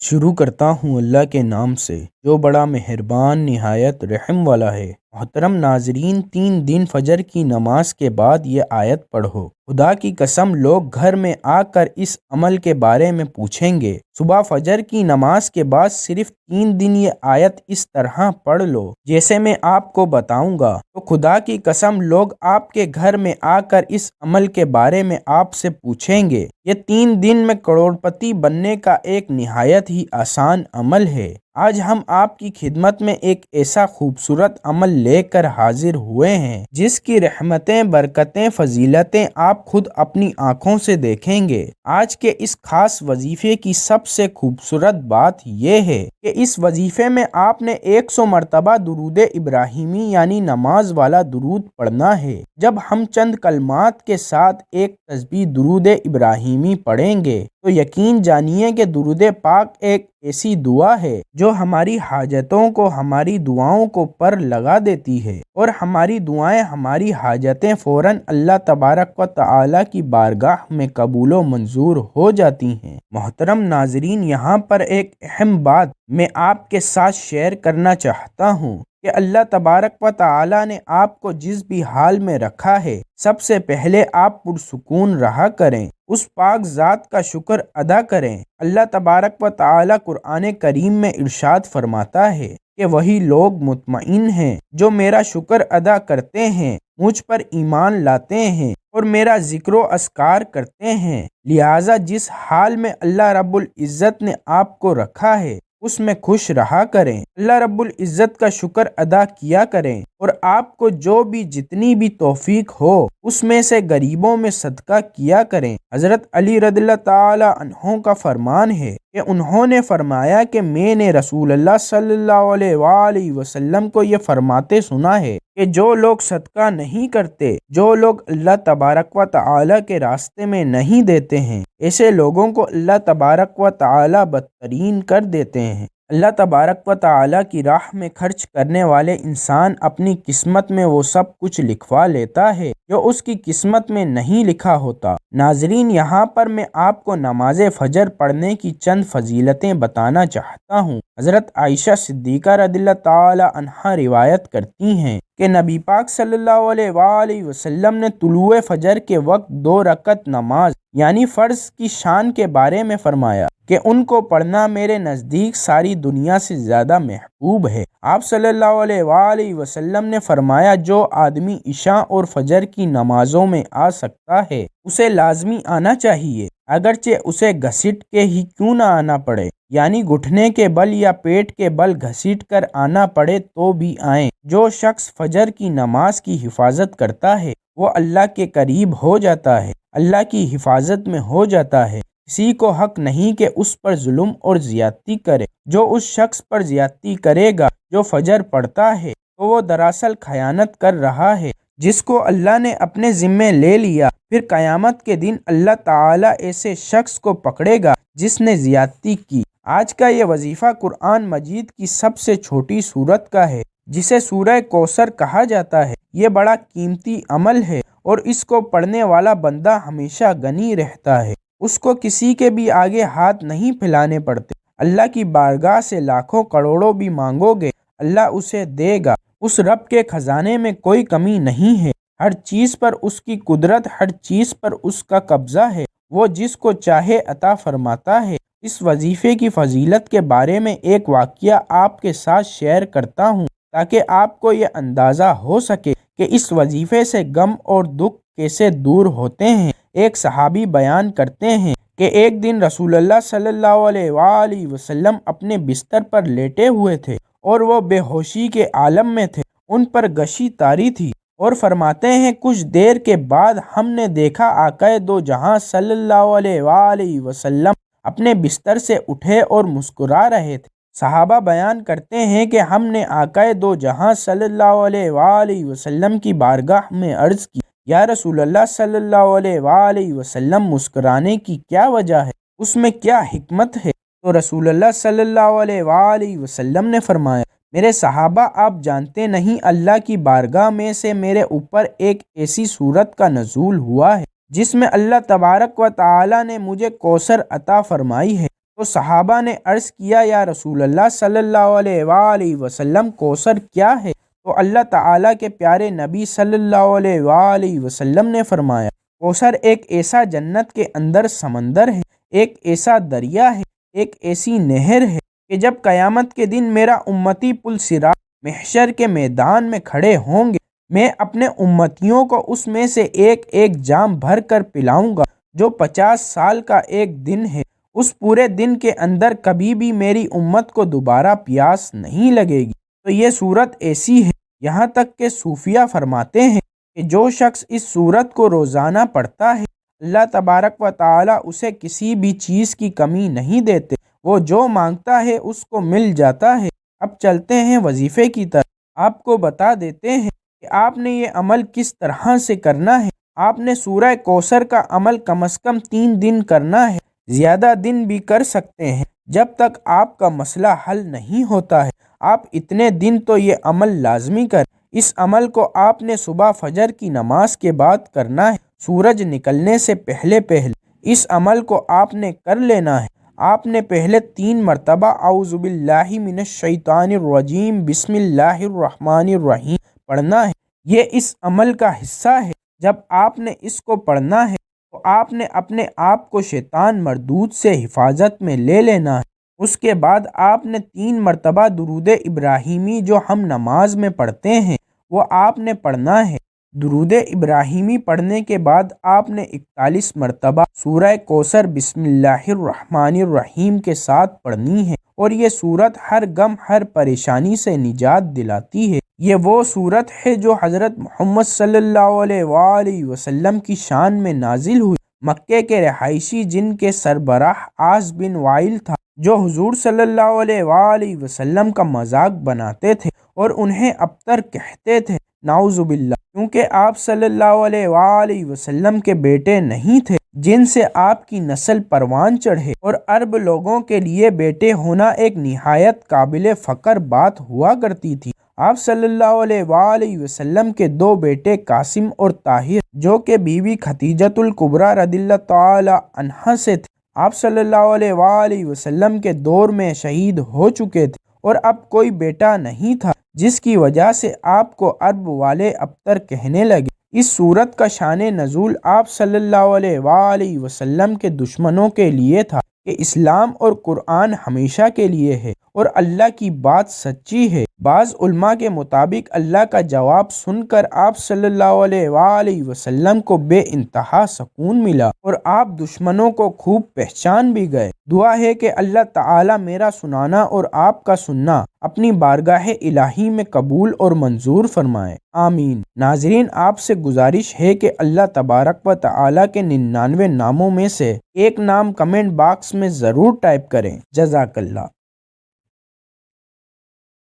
شروع کرتا ہوں اللہ کے نام سے جو بڑا مہربان نہایت رحم والا ہے۔ محترم ناظرین، 3 دن فجر کی نماز کے بعد یہ آیت پڑھو۔ خدا کی قسم لوگ گھر میں آ کر اس عمل کے بارے میں پوچھیں گے۔ صبح فجر کی نماز کے بعد صرف 3 دن یہ آیت اس طرح پڑھ لو جیسے میں آپ کو بتاؤں گا، تو خدا کی قسم لوگ آپ کے گھر میں آ کر اس عمل کے بارے میں آپ سے پوچھیں گے۔ یہ 3 دن میں کروڑپتی بننے کا ایک نہایت ہی آسان عمل ہے۔ آج ہم آپ کی خدمت میں ایک ایسا خوبصورت عمل لے کر حاضر ہوئے ہیں جس کی رحمتیں، برکتیں، فضیلتیں آپ خود اپنی آنکھوں سے دیکھیں گے۔ آج کے اس خاص وظیفے کی سب سے خوبصورت بات یہ ہے کہ اس وظیفے میں آپ نے 100 مرتبہ درود ابراہیمی یعنی نماز والا درود پڑھنا ہے۔ جب ہم چند کلمات کے ساتھ ایک تسبیح درود ابراہیمی پڑھیں گے تو یقین جانیے کہ درود پاک ایک ایسی دعا ہے جو ہماری حاجتوں کو، ہماری دعاؤں کو پر لگا دیتی ہے، اور ہماری دعائیں، ہماری حاجتیں فوراً اللہ تبارک و تعالی کی بارگاہ میں قبول و منظور ہو جاتی ہیں۔ محترم ناظرین، یہاں پر ایک اہم بات میں آپ کے ساتھ شیئر کرنا چاہتا ہوں کہ اللہ تبارک و تعالی نے آپ کو جس بھی حال میں رکھا ہے، سب سے پہلے آپ پرسکون رہا کریں، اس پاک ذات کا شکر ادا کریں۔ اللہ تبارک و تعالی قرآن کریم میں ارشاد فرماتا ہے کہ وہی لوگ مطمئن ہیں جو میرا شکر ادا کرتے ہیں، مجھ پر ایمان لاتے ہیں اور میرا ذکر و اذکار کرتے ہیں۔ لہٰذا جس حال میں اللہ رب العزت نے آپ کو رکھا ہے اس میں خوش رہا کریں، اللہ رب العزت کا شکر ادا کیا کریں، اور آپ کو جو بھی جتنی بھی توفیق ہو اس میں سے غریبوں میں صدقہ کیا کریں۔ حضرت علی رضی اللہ تعالی عنہ کا فرمان ہے کہ انہوں نے فرمایا کہ میں نے رسول اللہ صلی اللہ علیہ وآلہ وسلم کو یہ فرماتے سنا ہے کہ جو لوگ صدقہ نہیں کرتے، جو لوگ اللہ تبارک و تعالی کے راستے میں نہیں دیتے ہیں، ایسے لوگوں کو اللہ تبارک و تعالی بدترین کر دیتے ہیں۔ اللہ تبارک و تعالی کی راہ میں خرچ کرنے والے انسان اپنی قسمت میں وہ سب کچھ لکھوا لیتا ہے جو اس کی قسمت میں نہیں لکھا ہوتا۔ ناظرین، یہاں پر میں آپ کو نماز فجر پڑھنے کی چند فضیلتیں بتانا چاہتا ہوں۔ حضرت عائشہ صدیقہ رضی اللہ تعالی عنہا روایت کرتی ہیں کہ نبی پاک صلی اللہ علیہ وآلہ وسلم نے طلوع فجر کے وقت 2 رکعت نماز یعنی فرض کی شان کے بارے میں فرمایا کہ ان کو پڑھنا میرے نزدیک ساری دنیا سے زیادہ محبوب ہے۔ آپ صلی اللہ علیہ وآلہ وسلم نے فرمایا جو آدمی عشاء اور فجر کی نمازوں میں آ سکتا ہے اسے لازمی آنا چاہیے، اگرچہ اسے گھسیٹ کے ہی کیوں نہ آنا پڑے، یعنی گھٹنے کے بل یا پیٹ کے بل گھسیٹ کر آنا پڑے تو بھی آئیں۔ جو شخص فجر کی نماز کی حفاظت کرتا ہے وہ اللہ کے قریب ہو جاتا ہے، اللہ کی حفاظت میں ہو جاتا ہے۔ کسی کو حق نہیں کہ اس پر ظلم اور زیادتی کرے۔ جو اس شخص پر زیادتی کرے گا جو فجر پڑھتا ہے تو وہ دراصل خیانت کر رہا ہے جس کو اللہ نے اپنے ذمے لے لیا۔ پھر قیامت کے دن اللہ تعالیٰ ایسے شخص کو پکڑے گا جس نے زیادتی کی۔ آج کا یہ وظیفہ قرآن مجید کی سب سے چھوٹی سورت کا ہے جسے سورہ کوثر کہا جاتا ہے۔ یہ بڑا قیمتی عمل ہے اور اس کو پڑھنے والا بندہ ہمیشہ غنی رہتا ہے، اس کو کسی کے بھی آگے ہاتھ نہیں پھیلانے پڑتے۔ اللہ کی بارگاہ سے لاکھوں کروڑوں بھی مانگو گے اللہ اسے دے گا۔ اس رب کے خزانے میں کوئی کمی نہیں ہے، ہر چیز پر اس کی قدرت، ہر چیز پر اس کا قبضہ ہے، وہ جس کو چاہے عطا فرماتا ہے۔ اس وظیفے کی فضیلت کے بارے میں ایک واقعہ آپ کے ساتھ شیئر کرتا ہوں تاکہ آپ کو یہ اندازہ ہو سکے کہ اس وظیفے سے غم اور دکھ کیسے دور ہوتے ہیں۔ ایک صحابی بیان کرتے ہیں کہ ایک دن رسول اللہ صلی اللہ علیہ وآلہ وسلم اپنے بستر پر لیٹے ہوئے تھے اور وہ بے ہوشی کے عالم میں تھے، ان پر غشی طاری تھی، اور فرماتے ہیں کچھ دیر کے بعد ہم نے دیکھا آقا دو جہاں صلی اللہ علیہ وآلہ وسلم اپنے بستر سے اٹھے اور مسکرا رہے تھے۔ صحابہ بیان کرتے ہیں کہ ہم نے آقا دو جہاں صلی اللہ علیہ وآلہ وسلم کی بارگاہ میں عرض کی، یا رسول اللہ صلی اللہ علیہ وآلہ وسلم مسکرانے کی کیا وجہ ہے، اس میں کیا حکمت ہے؟ تو رسول اللہ صلی اللہ علیہ وآلہ وسلم نے فرمایا میرے صحابہ، آپ جانتے نہیں اللہ کی بارگاہ میں سے میرے اوپر ایک ایسی صورت کا نزول ہوا ہے جس میں اللہ تبارک و تعالی نے مجھے کوثر عطا فرمائی ہے۔ تو صحابہ نے عرض کیا یا رسول اللہ صلی اللہ علیہ وآلہ وسلم کوثر کیا ہے؟ تو اللہ تعالیٰ کے پیارے نبی صلی اللہ علیہ وآلہ وسلم نے فرمایا کوثر ایک ایسا جنت کے اندر سمندر ہے، ایک ایسا دریا ہے، ایک ایسی نہر ہے کہ جب قیامت کے دن میرا امتی پل صراط محشر کے میدان میں کھڑے ہوں گے، میں اپنے امتیوں کو اس میں سے ایک ایک جام بھر کر پلاؤں گا جو 50 سال کا ایک دن ہے۔ اس پورے دن کے اندر کبھی بھی میری امت کو دوبارہ پیاس نہیں لگے گی۔ تو یہ سورت ایسی ہے، یہاں تک کہ صوفیہ فرماتے ہیں کہ جو شخص اس سورت کو روزانہ پڑھتا ہے اللہ تبارک و تعالی اسے کسی بھی چیز کی کمی نہیں دیتے، وہ جو مانگتا ہے اس کو مل جاتا ہے۔ اب چلتے ہیں وظیفے کی طرف، آپ کو بتا دیتے ہیں کہ آپ نے یہ عمل کس طرح سے کرنا ہے۔ آپ نے سورہ کوثر کا عمل کم از کم 3 دن کرنا ہے، زیادہ دن بھی کر سکتے ہیں جب تک آپ کا مسئلہ حل نہیں ہوتا ہے۔ آپ اتنے دن تو یہ عمل لازمی کریں۔ اس عمل کو آپ نے صبح فجر کی نماز کے بعد کرنا ہے، سورج نکلنے سے پہلے پہلے اس عمل کو آپ نے کر لینا ہے۔ آپ نے پہلے 3 مرتبہ اعوذ باللہ من الشیطان الرجیم بسم اللہ الرحمن الرحیم پڑھنا ہے، یہ اس عمل کا حصہ ہے۔ جب آپ نے اس کو پڑھنا ہے تو آپ نے اپنے آپ کو شیطان مردود سے حفاظت میں لے لینا ہے۔ اس کے بعد آپ نے 3 مرتبہ درود ابراہیمی جو ہم نماز میں پڑھتے ہیں وہ آپ نے پڑھنا ہے۔ درود ابراہیمی پڑھنے کے بعد آپ نے 41 مرتبہ سورہ کوثر بسم اللہ الرحمن الرحیم کے ساتھ پڑھنی ہے، اور یہ سورت ہر غم ہر پریشانی سے نجات دلاتی ہے۔ یہ وہ سورت ہے جو حضرت محمد صلی اللہ علیہ وآلہ وسلم کی شان میں نازل ہوئی۔ مکے کے رہائشی جن کے سربراہ عاص بن وائل تھا، جو حضور صلی اللہ علیہ وآلہ وسلم کا مذاق بناتے تھے اور انہیں ابتر کہتے تھے، نعوذ باللہ، کیونکہ آپ صلی اللہ علیہ وآلہ وسلم کے بیٹے نہیں تھے جن سے آپ کی نسل پروان چڑھے، اور عرب لوگوں کے لیے بیٹے ہونا ایک نہایت قابل فخر بات ہوا کرتی تھی۔ آپ صلی اللہ علیہ وآلہ وسلم کے 2 بیٹے قاسم اور طاہر جو کہ بیوی خدیجۃ الکبریٰ رضی اللہ تعالی عنہا سے تھے، آپ صلی اللہ علیہ وآلہ وسلم کے دور میں شہید ہو چکے تھے، اور اب کوئی بیٹا نہیں تھا، جس کی وجہ سے آپ کو عرب والے ابتر کہنے لگے۔ اس سورت کا شان نزول آپ صلی اللہ علیہ وآلہ وسلم کے دشمنوں کے لیے تھا کہ اسلام اور قرآن ہمیشہ کے لیے ہے اور اللہ کی بات سچی ہے۔ بعض علماء کے مطابق اللہ کا جواب سن کر آپ صلی اللہ علیہ وآلہ وسلم کو بے انتہا سکون ملا اور آپ دشمنوں کو خوب پہچان بھی گئے۔ دعا ہے کہ اللہ تعالی میرا سنانا اور آپ کا سننا اپنی بارگاہ الہی میں قبول اور منظور فرمائے، آمین۔ ناظرین، آپ سے گزارش ہے کہ اللہ تبارک و تعالی کے 99 ناموں میں سے ایک نام کمنٹ باکس میں ضرور ٹائپ کریں۔ جزاک اللہ۔